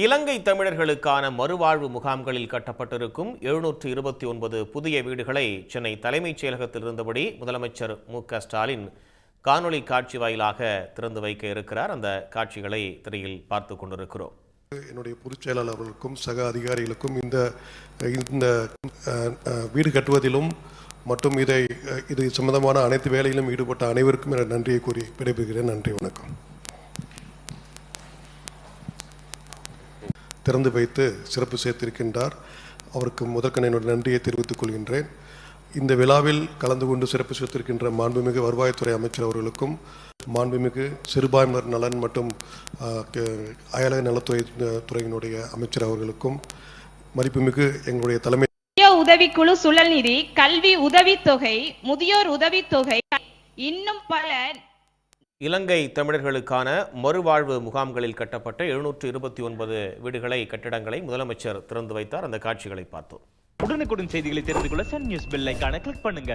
இலங்கை தமிழர்களுக்கான மறுவாழ்வு முகாம்களில் கட்டப்பட்டிருக்கும் 729 புதிய வீடுகளை சென்னை தலைமைச் செயலகத்தில் இருந்தபடி முதலமைச்சர் மு.க.ஸ்டாலின் காணொலி காட்சி வாயிலாக திறந்து வைக்க இருக்கிறார். அந்த காட்சிகளை திரையில் பார்த்து கொண்டிருக்கிறோம். என்னுடைய பொதுச் செயலாளர்களுக்கும் சக அதிகாரிகளுக்கும் இந்த வீடு கட்டுவதிலும் மற்றும் இது சம்பந்தமான அனைத்து வேலையிலும் ஈடுபட்ட அனைவருக்கும் என நன்றியை கூறி விடைபெறுகிறேன். நன்றி, வணக்கம். திறந்து வைத்து சிறப்பு சேர்த்திருக்கின்றார். அவருக்கு முதற்கண் என்னுடைய நன்றியை தெரிவித்துக் கொள்கின்றேன். இந்த விழாவில் கலந்து கொண்டு சிறப்பு சேர்த்திருக்கின்ற மாண்புமிகு வருவாய்த்துறை அமைச்சர் அவர்களுக்கும், மாண்புமிகு சிறுபான்மையினர் நலன் மற்றும் அயலக நலத்துறையினுடைய அமைச்சர் அவர்களுக்கும், மதிப்புமிகு எங்களுடைய தலைமை உதவிக்குழு சுழல் நிதி, கல்வி உதவித்தொகை, முதியோர் உதவித்தொகை, இன்னும் பல இலங்கை தமிழர்களுக்கான மறுவாழ்வு முகாம்களில் கட்டப்பட்ட 729 வீடுகளை கட்டிடங்களை முதலமைச்சர் திறந்து வைத்தார். அந்த காட்சிகளை பார்த்தோம். உடனுக்குடன் செய்திகளை தெரிந்து கொள்ள சன் நியூஸ் பெல் ஐகானை கிளிக் பண்ணுங்க.